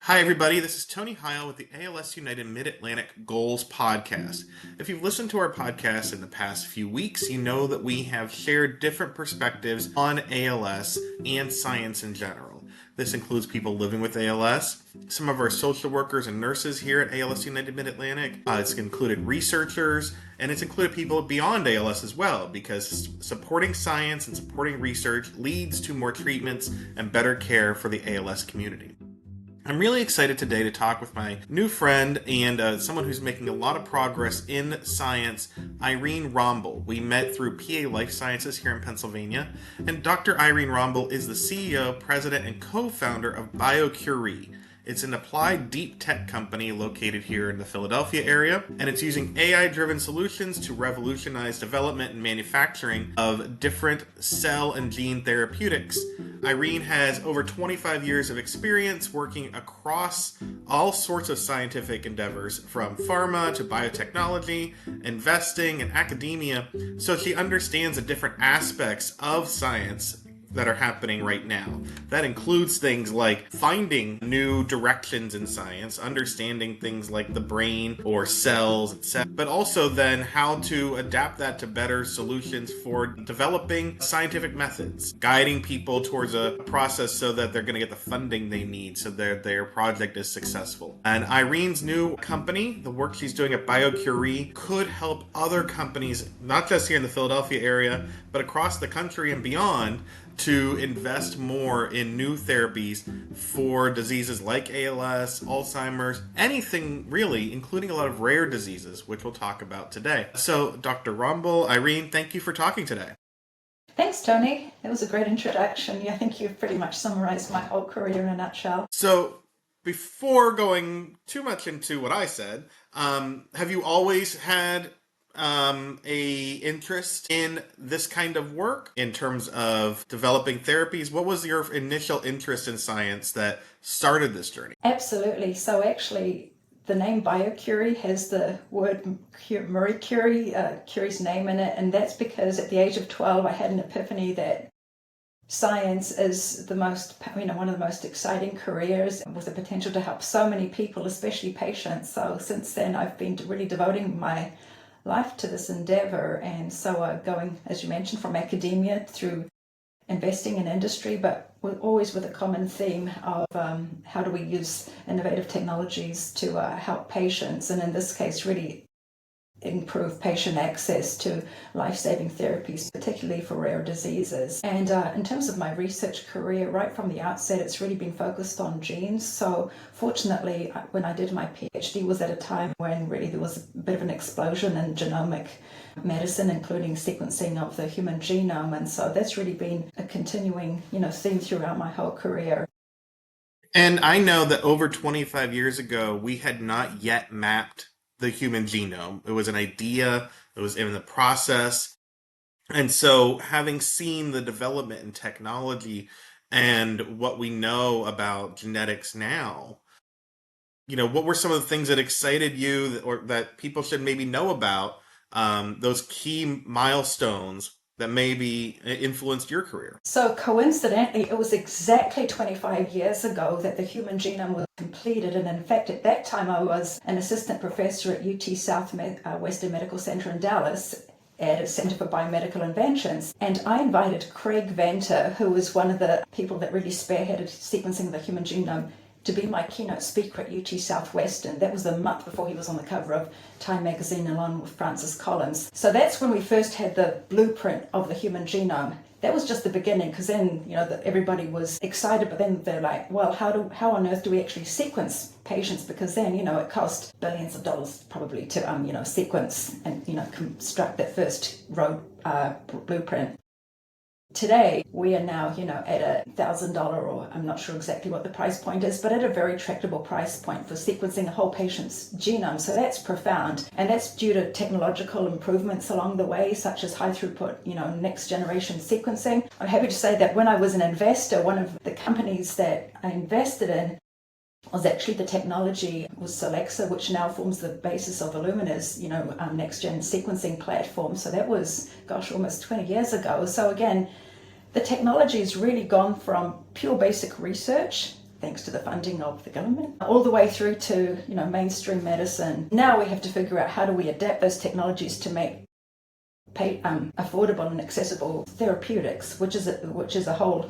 Hi, everybody. This is Tony Heil with the ALS United Mid-Atlantic Goals podcast. If you've listened to our podcast in the past few weeks, you know that we have shared different perspectives on ALS and science in general. This includes people living with ALS, some of our social workers and nurses here at ALS United Mid-Atlantic. It's included researchers, and it's included people beyond ALS as well, because supporting science and supporting research leads to more treatments and better care for the ALS community. I'm really excited today to talk with my new friend and someone who's making a lot of progress in science, Irene Rombel. We met through PA Life Sciences here in Pennsylvania, and Dr. Irene Rombel is the CEO, president, and co-founder of BioCurie. It's an applied deep tech company located here in the Philadelphia area, and it's using AI-driven solutions to revolutionize development and manufacturing of different cell and gene therapeutics. Irene has over 25 years of experience working across all sorts of scientific endeavors, from pharma to biotechnology, investing, and academia, so she understands the different aspects of science that are happening right now. That includes things like finding new directions in science, understanding things like the brain or cells, etc., but also then how to adapt that to better solutions for developing scientific methods, guiding people towards a process so that they're going to get the funding they need so their project is successful. And Irene's new company, the work she's doing at BioCurie, could help other companies, not just here in the Philadelphia area, but across the country and beyond, to invest more in new therapies for diseases like ALS, Alzheimer's, anything really, including a lot of rare diseases, which we'll talk about today. So, Dr. Rombel, Irene, thank you for talking today. Thanks, Tony. That was a great introduction. I think you've pretty much summarized my whole career in a nutshell. So, before going too much into what I said, have you always had a interest in this kind of work in terms of developing therapies? What was your initial interest in science that started this journey? Absolutely. So actually, the name BioCurie has the word Marie Curie, Curie's name in it, and that's because at the age of 12, I had an epiphany that science is one of the most exciting careers with the potential to help so many people, especially patients. So since then, I've been really devoting my life to this endeavor, and so going, as you mentioned, from academia through investing in industry, but always with a common theme of how do we use innovative technologies to help patients, and in this case really improve patient access to life-saving therapies, particularly for rare diseases. And in terms of my research career, right from the outset, it's really been focused on genes. So fortunately, when I did my PhD was at a time when really there was a bit of an explosion in genomic medicine, including sequencing of the human genome. And so that's really been a continuing, theme throughout my whole career. And I know that over 25 years ago, we had not yet mapped the human genome. It was an idea, it was in the process. And so, having seen the development in technology and what we know about genetics now, what were some of the things that excited you or that people should maybe know about, those key milestones that maybe influenced your career? So coincidentally, it was exactly 25 years ago that the human genome was completed. And in fact, at that time, I was an assistant professor at UT Southwestern Medical Center in Dallas at a Center for Biomedical Inventions. And I invited Craig Venter, who was one of the people that really spearheaded sequencing the human genome, to be my keynote speaker at UT Southwestern. That was a month before he was on the cover of Time magazine along with Francis Collins. So that's when we first had the blueprint of the human genome. That was just the beginning, because then everybody was excited, but then they're like, well, how on earth do we actually sequence patients? Because then it cost billions of dollars probably to sequence and construct that first blueprint. Today, we are now, at $1,000, or I'm not sure exactly what the price point is, but at a very tractable price point for sequencing a whole patient's genome. So that's profound. And that's due to technological improvements along the way, such as high throughput, next generation sequencing. I'm happy to say that when I was an investor, one of the companies that I invested in was actually the technology was Solexa, which now forms the basis of Illumina's, next-gen sequencing platform. So that was, almost 20 years ago. So again, the technology has really gone from pure basic research thanks to the funding of the government, all the way through to, mainstream medicine. Now we have to figure out how do we adapt those technologies to make affordable and accessible therapeutics, which is a whole,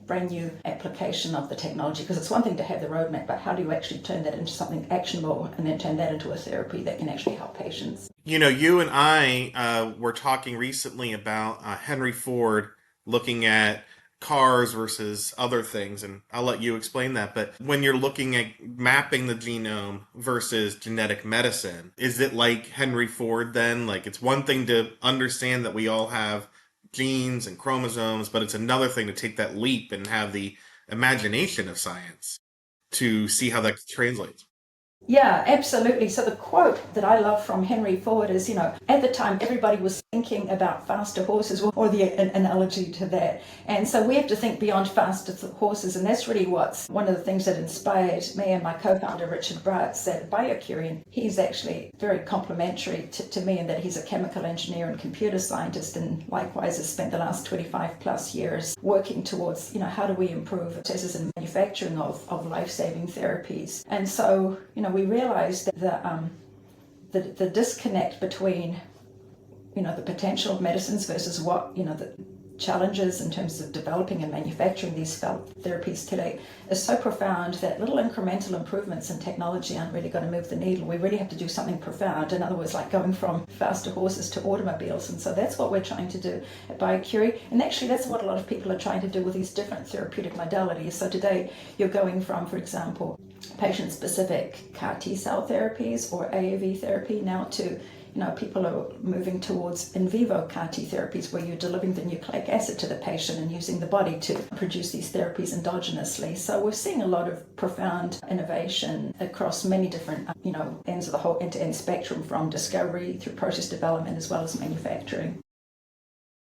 brand new application of the technology, because it's one thing to have the roadmap, but how do you actually turn that into something actionable and then turn that into a therapy that can actually help patients? You and I were talking recently about Henry Ford looking at cars versus other things, and I'll let you explain that. But when you're looking at mapping the genome versus genetic medicine, is it like Henry Ford then? Like, it's one thing to understand that we all have genes and chromosomes, but it's another thing to take that leap and have the imagination of science to see how that translates. Yeah, absolutely. So the quote that I love from Henry Ford is, at the time everybody was thinking about faster horses, or the analogy to that. And so we have to think beyond faster horses. And that's really what's one of the things that inspired me and my co-founder, Richard Bratz, at BioCurie. And he's actually very complimentary to me in that he's a chemical engineer and computer scientist, and likewise has spent the last 25 plus years working towards, how do we improve processes in manufacturing of life-saving therapies. And so, we realized that the disconnect between, the potential of medicines versus what, the challenges in terms of developing and manufacturing these therapies today is so profound that little incremental improvements in technology aren't really going to move the needle. We really have to do something profound. In other words, like going from faster horses to automobiles. And so that's what we're trying to do at BioCurie. And actually, that's what a lot of people are trying to do with these different therapeutic modalities. So today, you're going from, for example, patient-specific CAR T-cell therapies or AAV therapy now to, people are moving towards in vivo CAR T therapies, where you're delivering the nucleic acid to the patient and using the body to produce these therapies endogenously. So we're seeing a lot of profound innovation across many different, ends of the whole end-to-end spectrum, from discovery through process development as well as manufacturing.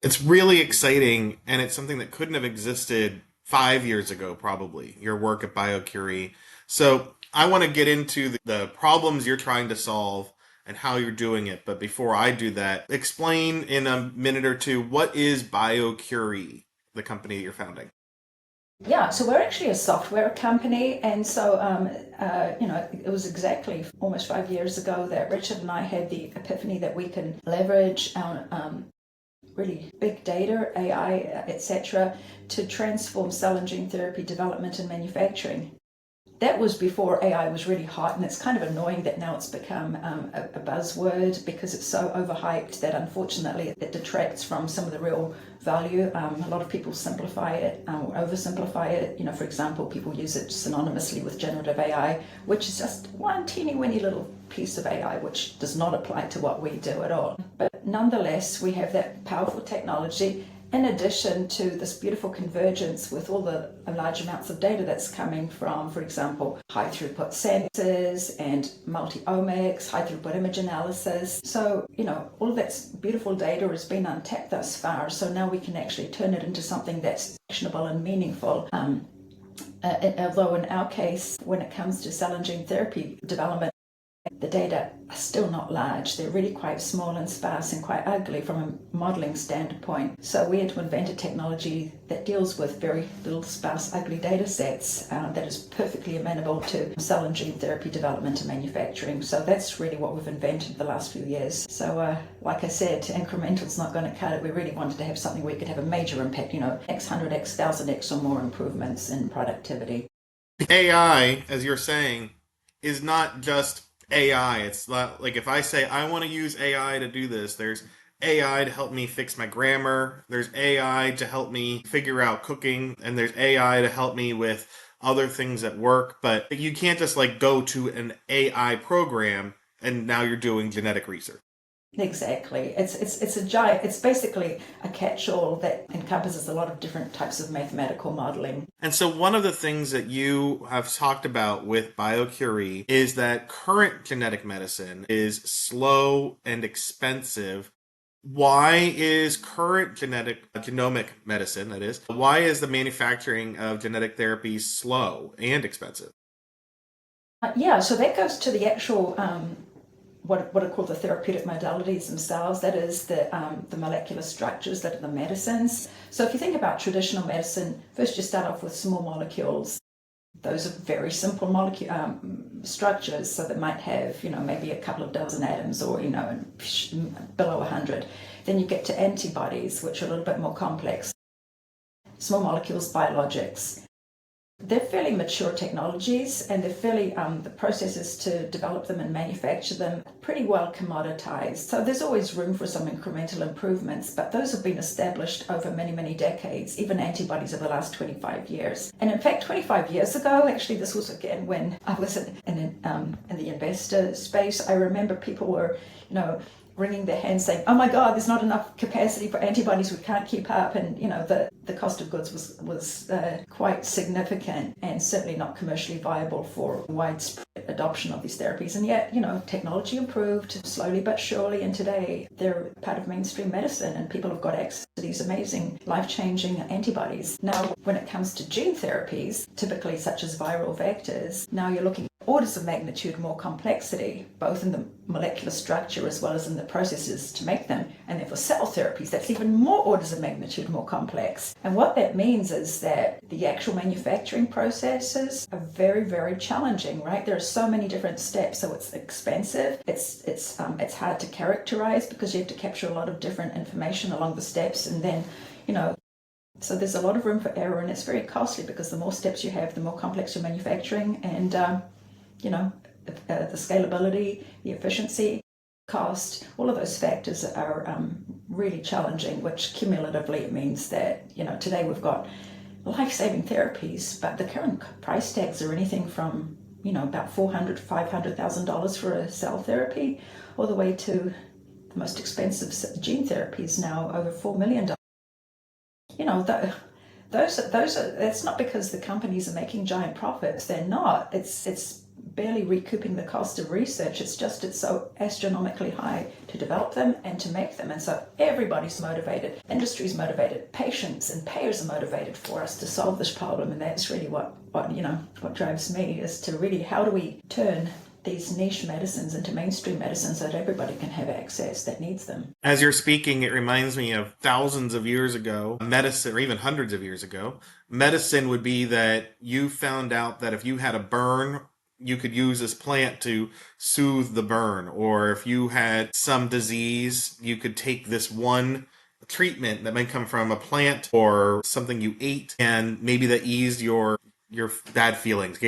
It's really exciting, and it's something that couldn't have existed 5 years ago, probably, your work at BioCurie. So I want to get into the problems you're trying to solve and how you're doing it. But before I do that, explain in a minute or two, what is BioCurie, the company that you're founding? Yeah, so we're actually a software company, and so it was exactly almost 5 years ago that Richard and I had the epiphany that we can leverage our really big data, AI, etc., to transform cell and gene therapy development and manufacturing. That was before AI was really hot, and it's kind of annoying that now it's become a buzzword, because it's so overhyped that unfortunately it detracts from some of the real value. A lot of people simplify it, oversimplify it. For example, people use it synonymously with generative AI, which is just one teeny weeny little piece of AI which does not apply to what we do at all. But nonetheless, we have that powerful technology, in addition to this beautiful convergence with all the large amounts of data that's coming from, for example, high throughput sensors and multi-omics, high throughput image analysis. So, all of that beautiful data has been untapped thus far. So now we can actually turn it into something that's actionable and meaningful. Although in our case, when it comes to cell and gene therapy development, the data are still not large. They're really quite small and sparse and quite ugly from a modeling standpoint. So we had to invent a technology that deals with very little sparse, ugly data sets that is perfectly amenable to cell and gene therapy development and manufacturing. So that's really what we've invented the last few years. So like I said, incremental's not going to cut it. We really wanted to have something where we could have a major impact, X 100, X 1000, X or more improvements in productivity. AI, as you're saying, is not just AI. It's not like if I say I want to use AI to do this, there's AI to help me fix my grammar, there's AI to help me figure out cooking, and there's AI to help me with other things at work. But you can't just like go to an AI program and now you're doing genetic research. Exactly. It's a giant. It's basically a catch-all that encompasses a lot of different types of mathematical modeling. And so one of the things that you have talked about with BioCurie is that current genetic medicine is slow and expensive. Why is current genomic medicine, that is, why is the manufacturing of genetic therapies slow and expensive? Yeah, so that goes to the actual what are called the therapeutic modalities themselves. That is the molecular structures that are the medicines. So if you think about traditional medicine, first you start off with small molecules. Those are very simple molecule structures, so they might have, maybe a couple of dozen atoms, or below 100. Then you get to antibodies, which are a little bit more complex. Small molecules, biologics. They're fairly mature technologies, and they're fairly, the processes to develop them and manufacture them pretty well commoditized. So there's always room for some incremental improvements, but those have been established over many, many decades, even antibodies over the last 25 years. And in fact, 25 years ago, actually, this was again when I was in the investor space, I remember people were, wringing their hands saying, oh my God, there's not enough capacity for antibodies, we can't keep up. And, the cost of goods was quite significant, and certainly not commercially viable for widespread adoption of these therapies. And yet, technology improved slowly but surely, and today they're part of mainstream medicine, and people have got access to these amazing life-changing antibodies. Now, when it comes to gene therapies, typically such as viral vectors, now you're looking at orders of magnitude more complexity, both in the molecular structure as well as in the processes to make them. And then for cell therapies, that's even more orders of magnitude more complex. And what that means is that the actual manufacturing processes are very, very challenging, right? There are so many different steps, so it's expensive. It's hard to characterize because you have to capture a lot of different information along the steps, and then, so there's a lot of room for error, and it's very costly because the more steps you have, the more complex your manufacturing, and the scalability, the efficiency, cost, all of those factors are really challenging, which cumulatively means that, today we've got life-saving therapies, but the current price tags are anything from, about $400,000 to $500,000 for a cell therapy, all the way to the most expensive gene therapies now over $4 million. Those are, that's not because the companies are making giant profits. They're not. It's barely recouping the cost of research. It's just, it's so astronomically high to develop them and to make them. And so everybody's motivated. Industry's motivated. Patients and payers are motivated for us to solve this problem. And that's really what drives me, is to really, how do we turn these niche medicines into mainstream medicines so that everybody can have access that needs them. As you're speaking, it reminds me of thousands of years ago, medicine, or even hundreds of years ago. Medicine would be that you found out that if you had a burn, you could use this plant to soothe the burn. Or if you had some disease, you could take this one treatment that might come from a plant or something you ate, and maybe that eased your bad feelings,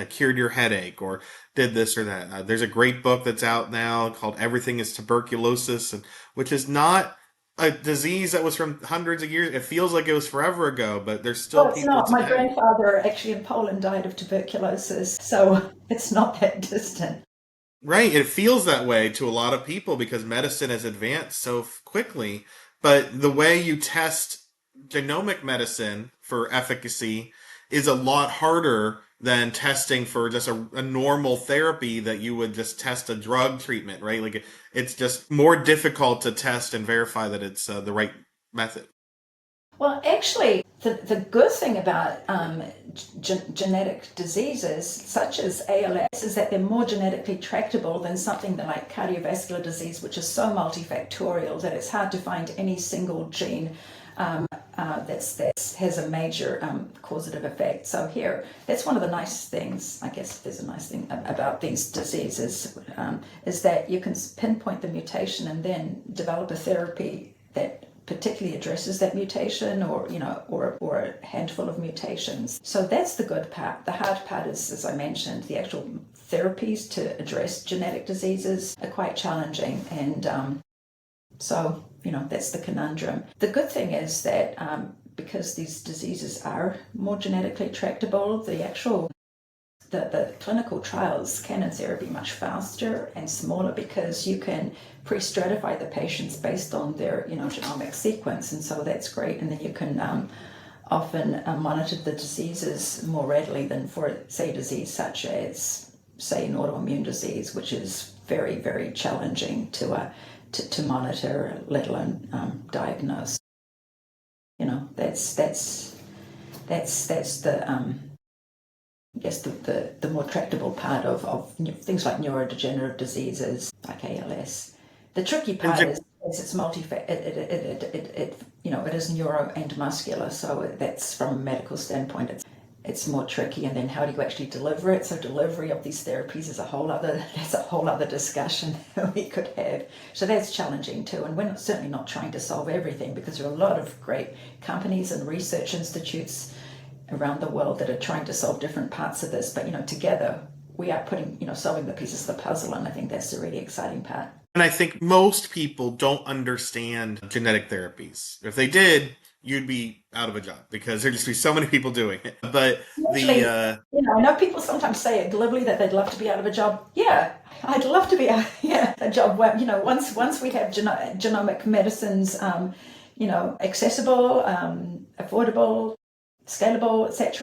cured your headache, or did this or that. There's a great book that's out now called Everything is Tuberculosis, which is not a disease that was from hundreds of years. It feels like it was forever ago, but there's still Well, it's people not. My today. grandfather actually in Poland died of tuberculosis, so it's not that distant. Right. It feels that way to a lot of people because medicine has advanced so quickly. But the way you test genomic medicine for efficacy is a lot harder than testing for just a normal therapy that you would just test a drug treatment, right? Like it's just more difficult to test and verify that it's the right method. Well, actually, the good thing about genetic diseases such as ALS is that they're more genetically tractable than something like cardiovascular disease, which is so multifactorial that it's hard to find any single gene that has a major causative effect. So here, that's one of the nice things, I guess there's a nice thing about these diseases, is that you can pinpoint the mutation and then develop a therapy that particularly addresses that mutation, or a handful of mutations. So that's the good part. The hard part is, as I mentioned, the actual therapies to address genetic diseases are quite challenging, and so that's the conundrum. The good thing is that because these diseases are more genetically tractable, the clinical trials can in theory be much faster and smaller because you can pre-stratify the patients based on their genomic sequence, and so that's great. And then you can often monitor the diseases more readily than for, say, a disease such as, say, an autoimmune disease, which is very, very challenging to monitor, let alone diagnose. That's the yes, the more tractable part of things like neurodegenerative diseases like ALS. The tricky part is it's it is neuro and muscular, so that's from a medical standpoint. it's more tricky. And then how do you actually deliver it? So delivery of these therapies is that's a whole other discussion we could have. So that's challenging too. And we're certainly not trying to solve everything, because there are a lot of great companies and research institutes around the world that are trying to solve different parts of this. But, together we are solving the pieces of the puzzle. And I think that's the really exciting part. And I think most people don't understand genetic therapies. If they did, you'd be out of a job because there'd just be so many people doing it. But the Actually, I know people sometimes say it glibly that they'd love to be out of a job. Yeah, I'd love to be out, yeah, a job where, once we have genomic medicines, accessible, affordable, scalable, etc.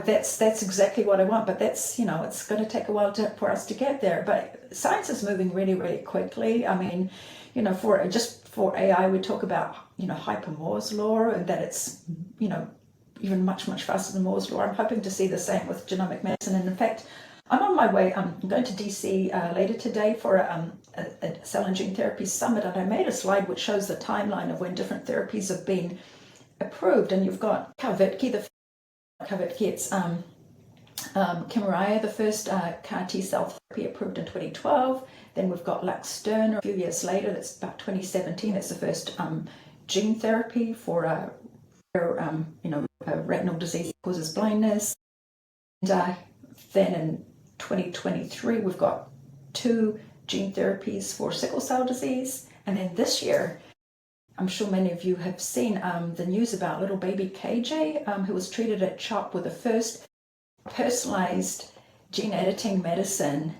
That's exactly what I want. But that's, it's going to take a while for us to get there. But science is moving really, really quickly. I mean, for AI, we talk about, hyper Moore's law, and that it's, even much, much faster than Moore's law. I'm hoping to see the same with genomic medicine. And in fact, I'm on my way. I'm going to DC later today for a cell and gene therapy summit, and I made a slide which shows the timeline of when different therapies have been approved. And you've got Carvykti, it's Kymriah, the first CAR T cell therapy approved in 2012. Then we've got Luxturna a few years later, that's about 2017. That's the first gene therapy for a retinal disease that causes blindness. And then in 2023, we've got 2 gene therapies for sickle cell disease. And then this year, I'm sure many of you have seen the news about little baby KJ, who was treated at CHOP with the first personalized gene editing medicine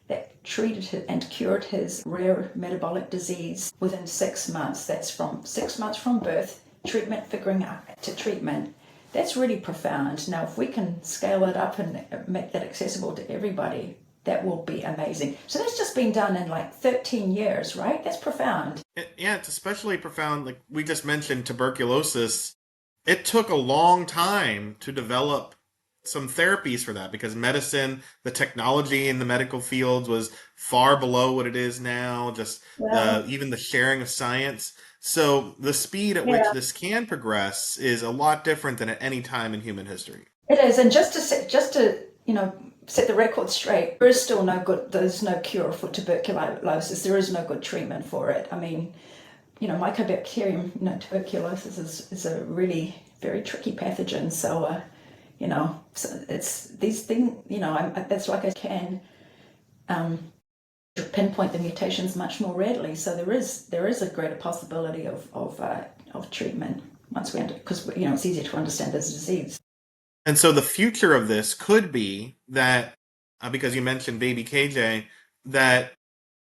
that treated and cured his rare metabolic disease within 6 months. That's from 6 months from birth, treatment figuring out to treatment. That's really profound. Now, if we can scale it up and make that accessible to everybody, that will be amazing. So that's just been done in like 13 years, right? That's profound. Yeah, it's especially profound. Like we just mentioned, tuberculosis. It took a long time to develop some therapies for that because medicine, the technology in the medical fields was far below what it is now. Just Well, even the sharing of science. So the speed at which yeah, this can progress is a lot different than at any time in human history. it is. And just to set the record straight, there is still no good. There's no cure for tuberculosis. There is no good treatment for it. I mean, mycobacterium, tuberculosis is a really very tricky pathogen. So, so it's these things. That's like I can pinpoint the mutations much more readily. So there is a greater possibility of treatment once because it's easier to understand this disease. And so the future of this could be that, because you mentioned baby KJ, that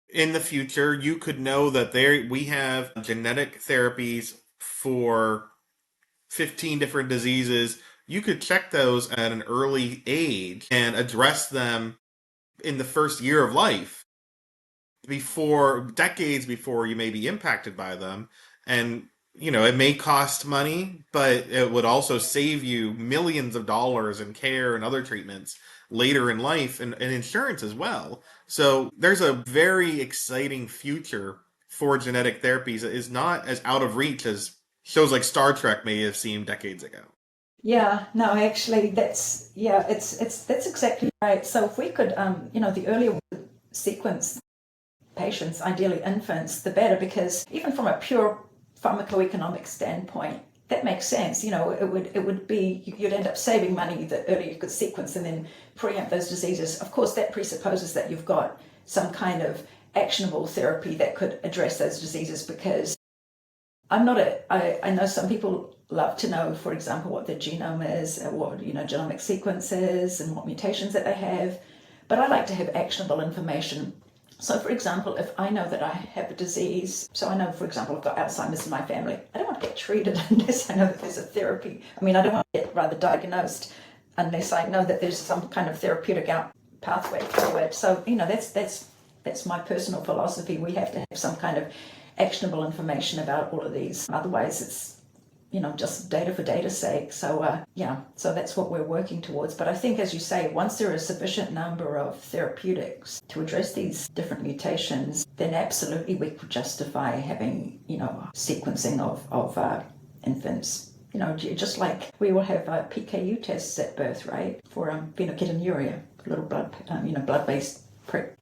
in the future you could know that we have genetic therapies for 15 different diseases. You could check those at an early age and address them in the first year of life decades before you may be impacted by them. And, it may cost money, but it would also save you millions of dollars in care and other treatments later in life and insurance as well. So there's a very exciting future for genetic therapies that is not as out of reach as shows like Star Trek may have seemed decades ago. Yeah, no, actually, that's exactly right. So if we could, the earlier we sequence patients, ideally infants, the better, because even from a pure pharmacoeconomic standpoint, that makes sense. It would be you'd end up saving money the earlier you could sequence and then preempt those diseases. Of course, that presupposes that you've got some kind of actionable therapy that could address those diseases, because I know some people love to know, for example, what their genome is, what genomic sequences and what mutations that they have, but I like to have actionable information. So, for example, if I know that I have a disease, so I know, for example, I've got Alzheimer's in my family, I don't want to get treated unless I know that there's a therapy. I mean, I don't want to get rather diagnosed unless I know that there's some kind of therapeutic pathway forward. So, that's my personal philosophy. We have to have some kind of actionable information about all of these. Otherwise, it's just data for data's sake. So so that's what we're working towards. But I think, as you say, once there is a sufficient number of therapeutics to address these different mutations, then absolutely we could justify having sequencing of infants. just like we will have PKU tests at birth, right, for phenylketonuria, little blood-based prick.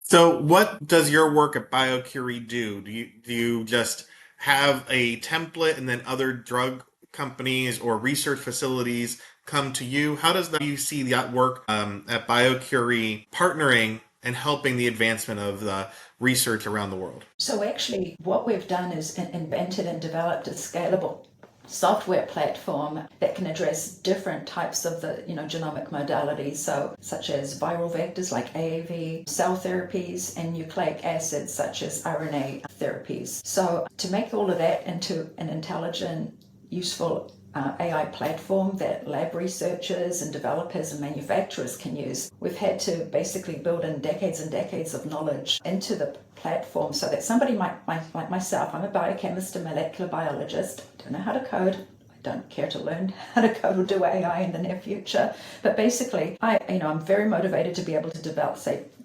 So, what does your work at BioCurie do? Do you just have a template and then other drug companies or research facilities come to you? How does you see that work at BioCurie partnering and helping the advancement of the research around the world? So actually, what we've done is invented and developed a scalable software platform that can address different types of the genomic modalities, so such as viral vectors like AAV, cell therapies, and nucleic acids such as RNA therapies. So to make all of that into an intelligent, useful AI platform that lab researchers and developers and manufacturers can use, we've had to basically build in decades and decades of knowledge into the platform so that somebody like myself, I'm a biochemist, a molecular biologist, don't know how to code, I don't care to learn how to code or do AI in the near future, but basically I'm very motivated to be able to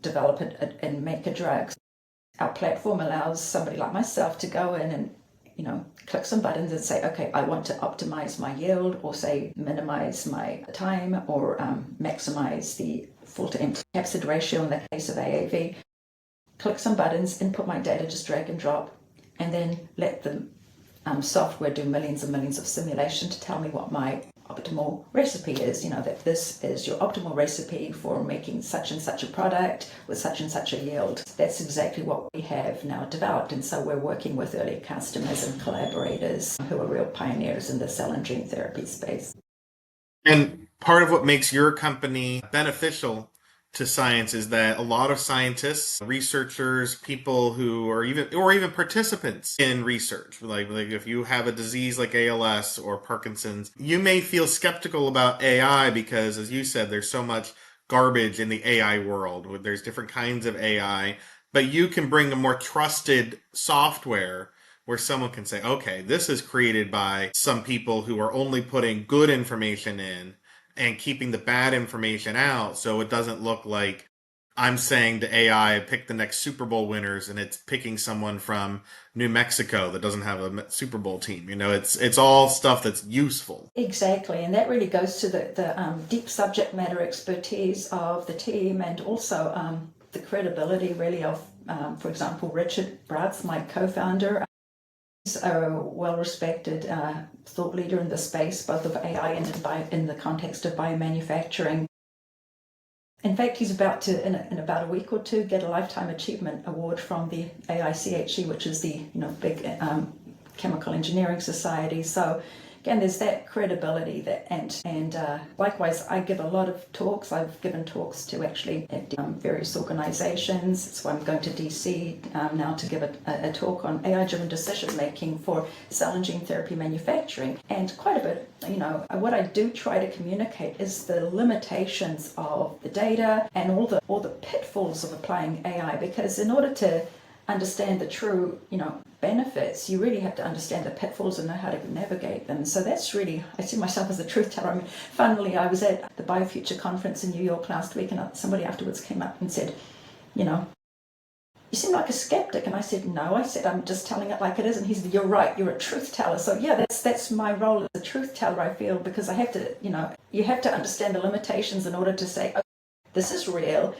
develop it and make a drug. Our platform allows somebody like myself to go in and click some buttons and say, okay, I want to optimize my yield, or say minimize my time, or maximize the full to empty capsid ratio in the case of AAV. Click some buttons, input my data, just drag and drop, and then let the software do millions and millions of simulation to tell me what my optimal recipe is, that this is your optimal recipe for making such and such a product with such and such a yield. That's exactly what we have now developed, and so we're working with early customers and collaborators who are real pioneers in the cell and gene therapy space. And part of what makes your company beneficial to science is that a lot of scientists, researchers, people who are even participants in research, like if you have a disease like ALS or Parkinson's, you may feel skeptical about AI because, as you said, there's so much garbage in the AI world. There's different kinds of AI, but you can bring a more trusted software where someone can say, okay, this is created by some people who are only putting good information in and keeping the bad information out, so it doesn't look like I'm saying to AI, pick the next Super Bowl winners, and it's picking someone from New Mexico that doesn't have a Super Bowl team. It's all stuff that's useful. Exactly, and that really goes to the deep subject matter expertise of the team, and also the credibility really of, for example, Richard Bratz, my co-founder. He's a well-respected thought leader in the space, both of AI and in the context of biomanufacturing. In fact, he's about to, in about a week or two, get a Lifetime Achievement Award from the AICHE, which is the big chemical engineering society. So again, there's that credibility and likewise, I give a lot of talks. I've given talks to actually at various organizations. That's why I'm going to DC now to give a talk on AI-driven decision making for cell and gene therapy manufacturing. And quite a bit, what I do try to communicate is the limitations of the data and all the pitfalls of applying AI, because in order to understand the true, benefits, you really have to understand the pitfalls and know how to navigate them. So that's really, I see myself as a truth teller. I mean, funnily, I was at the BioFuture conference in New York last week, and somebody afterwards came up and said, you seem like a skeptic. And I said, no, I'm just telling it like it is. And he said, you're right, you're a truth teller. So yeah, that's my role as a truth teller, I feel, because I have to, you have to understand the limitations in order to say, oh, this is real,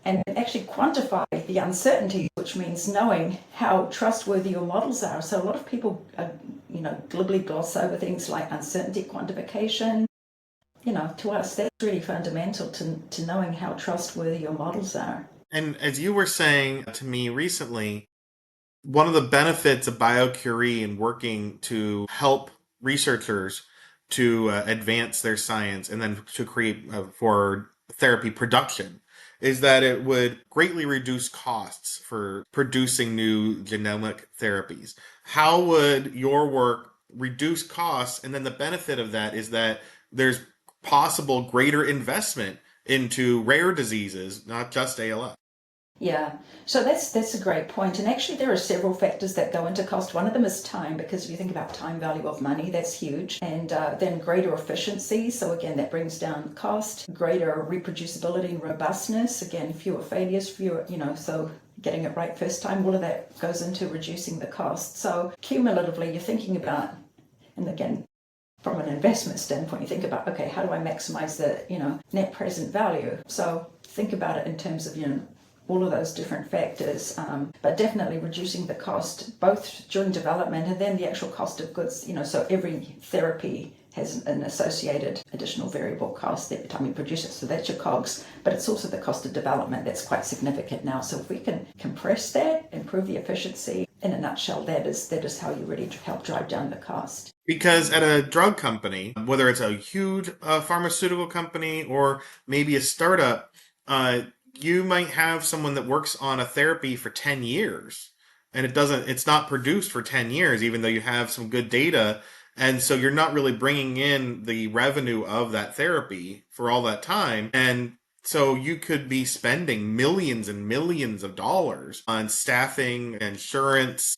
and actually quantify the uncertainty, which means knowing how trustworthy your models are. So a lot of people, glibly gloss over things like uncertainty quantification. To us, that's really fundamental to knowing how trustworthy your models are. And as you were saying to me recently, one of the benefits of BioCurie and working to help researchers to advance their science and then to create for therapy production is that it would greatly reduce costs for producing new genomic therapies. How would your work reduce costs? And then the benefit of that is that there's possible greater investment into rare diseases, not just ALS. Yeah, so that's a great point. And actually, there are several factors that go into cost. One of them is time, because if you think about time value of money, that's huge. And then greater efficiency. So again, that brings down cost. Greater reproducibility and robustness. Again, fewer failures, so getting it right first time. All of that goes into reducing the cost. So cumulatively, you're thinking about, and again, from an investment standpoint, you think about, okay, how do I maximize the, net present value? So think about it in terms of, all of those different factors, but definitely reducing the cost both during development and then the actual cost of goods. So every therapy has an associated additional variable cost every time you produce it. So that's your COGS, but it's also the cost of development that's quite significant now. So if we can compress that, improve the efficiency, in a nutshell, that is how you really help drive down the cost. Because at a drug company, whether it's a huge pharmaceutical company or maybe a startup, you might have someone that works on a therapy for 10 years and it's not produced for 10 years, even though you have some good data. And so you're not really bringing in the revenue of that therapy for all that time. And so you could be spending millions and millions of dollars on staffing, insurance,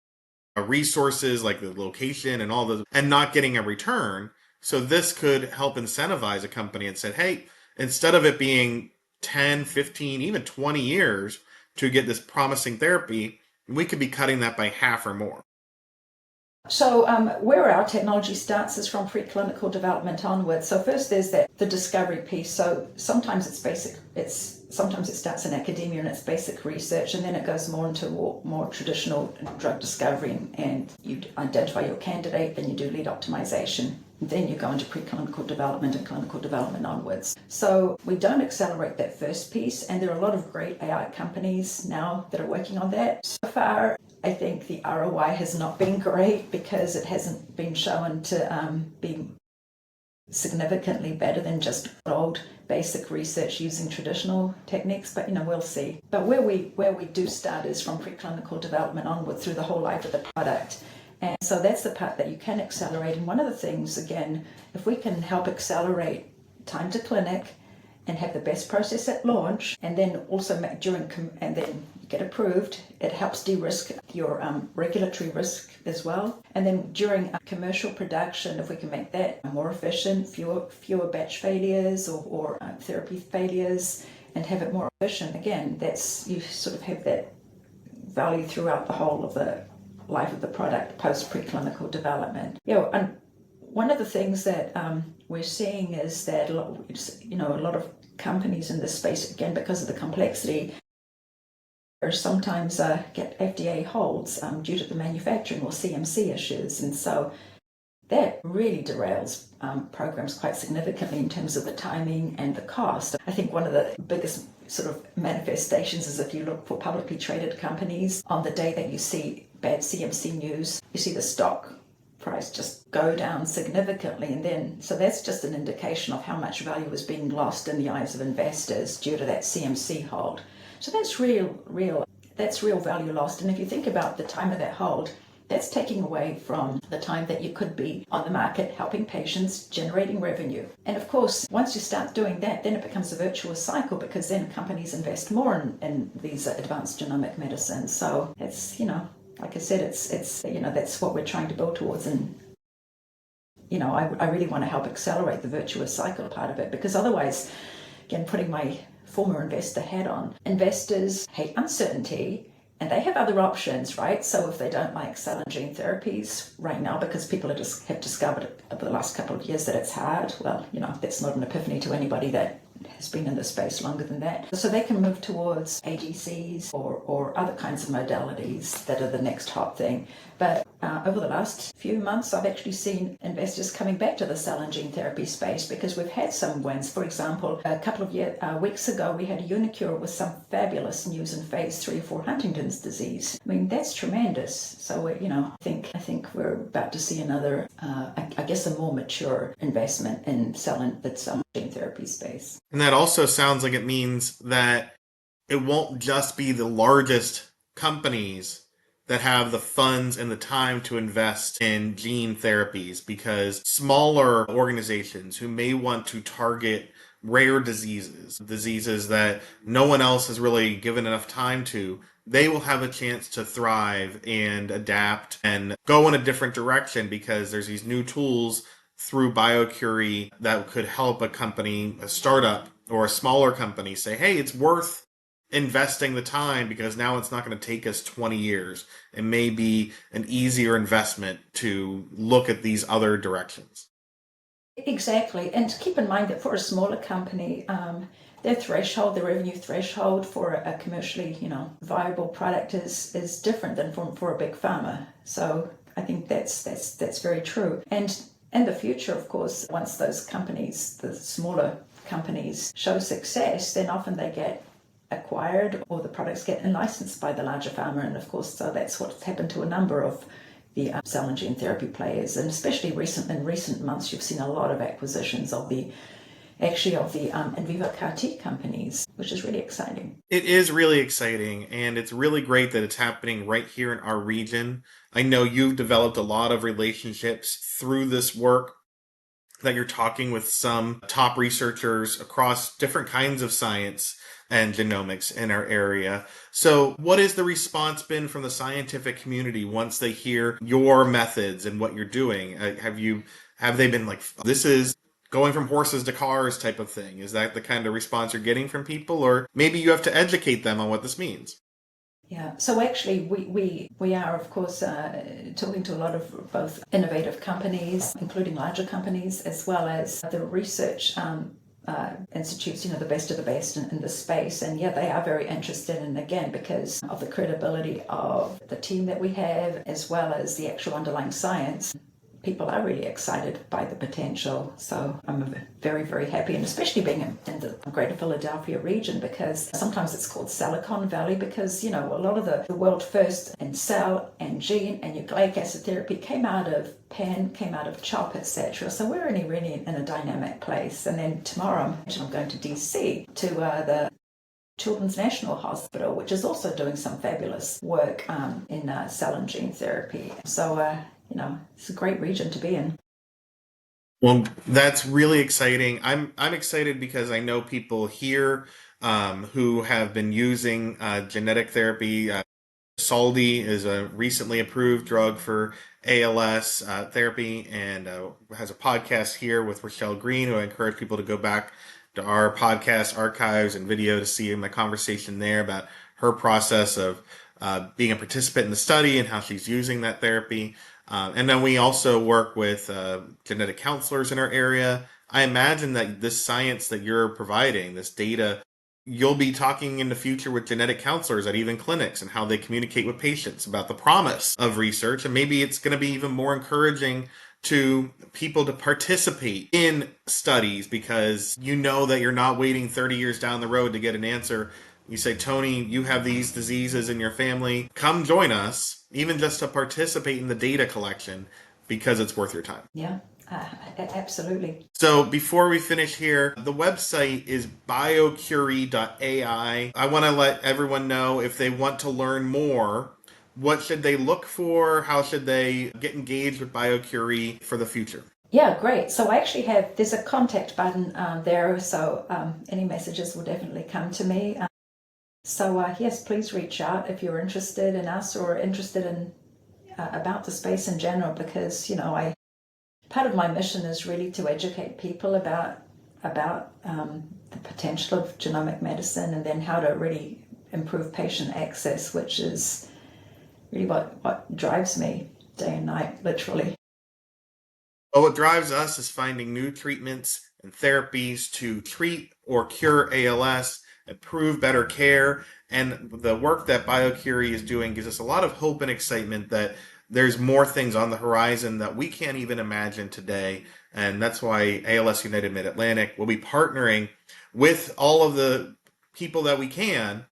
resources like the location and all those, and not getting a return. So this could help incentivize a company and said, hey, instead of it being 10, 15, even 20 years to get this promising therapy, we could be cutting that by half or more. So where our technology starts is from preclinical development onwards. So first there's the discovery piece. So sometimes it's basic. Sometimes it starts in academia and it's basic research, and then it goes more into more traditional drug discovery, and you identify your candidate, then you do lead optimization. Then you go into preclinical development and clinical development onwards. So we don't accelerate that first piece, and there are a lot of great AI companies now that are working on that. So far, I think the ROI has not been great because it hasn't been shown to be significantly better than just old basic research using traditional techniques, but we'll see. But where we do start is from preclinical development onward through the whole life of the product. And so that's the part that you can accelerate. And one of the things, again, if we can help accelerate time to clinic and have the best process at launch, and then also and then get approved, it helps de-risk your regulatory risk as well. And then during commercial production, if we can make that more efficient, fewer batch failures or therapy failures, and have it more efficient, again, that's, you sort of have that value throughout the whole of the life of the product post preclinical development. And one of the things that we're seeing is that a lot of companies in this space, again, because of the complexity, or sometimes get FDA holds due to the manufacturing or CMC issues, and so that really derails programs quite significantly in terms of the timing and the cost. I think one of the biggest sort of manifestations is if you look for publicly traded companies, on the day that you see bad CMC news, you see the stock price just go down significantly, and then so that's just an indication of how much value is being lost in the eyes of investors due to that CMC hold. So that's real value lost. And if you think about the time of that hold, that's taking away from the time that you could be on the market helping patients, generating revenue. And of course, once you start doing that, then it becomes a virtuous cycle, because then companies invest more in these advanced genomic medicines. So it's, like I said, it's that's what we're trying to build towards. And I really want to help accelerate the virtuous cycle part of it, because otherwise, again, putting my former investor hat on, investors hate uncertainty and they have other options, right? So if they don't like cell and gene therapies right now because people have discovered over the last couple of years that it's hard, well, that's not an epiphany to anybody that has been in the space longer than that. So they can move towards ADCs or other kinds of modalities that are the next hot thing. But over the last few months, I've actually seen investors coming back to the cell and gene therapy space because we've had some wins. For example, a couple of weeks ago, we had a UniCure with some fabulous news in phase 3 for Huntington's disease. I mean, that's tremendous. So, I think we're about to see another, I guess, a more mature investment in cell and gene therapy space. And that also sounds like it means that it won't just be the largest companies that have the funds and the time to invest in gene therapies, because smaller organizations who may want to target rare diseases that no one else has really given enough time to, they will have a chance to thrive and adapt and go in a different direction, because there's these new tools through BioCurie that could help a company, a startup or a smaller company, say, hey, it's worth investing the time because now it's not going to take us 20 years. It may be an easier investment to look at these other directions. Exactly. And keep in mind that for a smaller company, their threshold, the revenue threshold for a commercially, viable product is different than for a big pharma. So I think that's very true. And in the future, of course, once those companies, the smaller companies, show success, then often they get acquired or the products get licensed by the larger pharma. And of course, so that's what's happened to a number of the cell and gene therapy players, and especially in recent months, you've seen a lot of acquisitions of the in vivo CAR T companies, which is really exciting. It is really exciting, and it's really great that it's happening right here in our region. I know you've developed a lot of relationships through this work, that you're talking with some top researchers across different kinds of science and genomics in our area. So, what has the response been from the scientific community once they hear your methods and what you're doing? Have they been like, this is going from horses to cars type of thing? Is that the kind of response you're getting from people, or maybe you have to educate them on what this means? Yeah, so actually we are, of course, talking to a lot of both innovative companies, including larger companies, as well as the research institutes, the best of the best in the space. And yeah, they are very interested, and again, because of the credibility of the team that we have, as well as the actual underlying science, people are really excited by the potential. So I'm very, very happy, and especially being in the greater Philadelphia region, because sometimes it's called Silicon Valley, because, a lot of the world first in cell and gene and nucleic acid therapy came out of Penn, came out of CHOP, etc. So we're really in a dynamic place. And then tomorrow I'm going to DC to the Children's National Hospital, which is also doing some fabulous work in cell and gene therapy. So, it's a great region to be in. Well, that's really exciting. I'm excited because I know people here who have been using genetic therapy. Saldi is a recently approved drug for ALS therapy, and has a podcast here with Rochelle Green, who I encourage people to go back to our podcast archives and video to see my conversation there about her process of being a participant in the study and how she's using that therapy. And then we also work with genetic counselors in our area. I imagine that this science that you're providing, this data, you'll be talking in the future with genetic counselors at even clinics and how they communicate with patients about the promise of research. And maybe it's going to be even more encouraging to people to participate in studies, because you know that you're not waiting 30 years down the road to get an answer. You say, Tony, you have these diseases in your family. Come join us, even just to participate in the data collection, because it's worth your time. Yeah, absolutely. So before we finish here, the website is biocurie.ai. I want to let everyone know, if they want to learn more, what should they look for? How should they get engaged with BioCurie for the future? Yeah, great. So I actually there's a contact button there, so any messages will definitely come to me. So yes, please reach out if you're interested in us or interested in about the space in general, because part of my mission is really to educate people about the potential of genomic medicine, and then how to really improve patient access, which is really what drives me day and night, literally. Well, what drives us is finding new treatments and therapies to treat or cure ALS, improve better care. And the work that BioCurie is doing gives us a lot of hope and excitement that there's more things on the horizon that we can't even imagine today. And that's why ALS United Mid-Atlantic will be partnering with all of the people that we can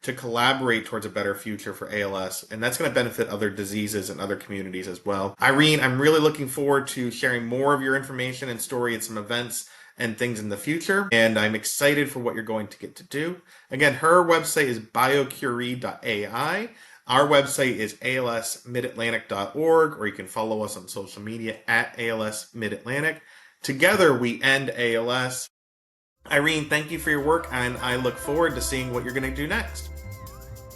to collaborate towards a better future for ALS. And that's going to benefit other diseases and other communities as well. Irene, I'm really looking forward to sharing more of your information and story at some events and things in the future. And I'm excited for what you're going to get to do. Again, her website is biocurie.ai. Our website is alsmidatlantic.org, or you can follow us on social media at alsmidatlantic. Together, we end ALS. Irene, thank you for your work, and I look forward to seeing what you're going to do next.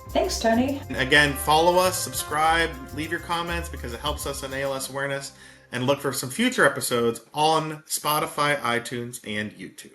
Thanks, Tony. Again, follow us, subscribe, leave your comments, because it helps us in ALS awareness, and look for some future episodes on Spotify, iTunes, and YouTube.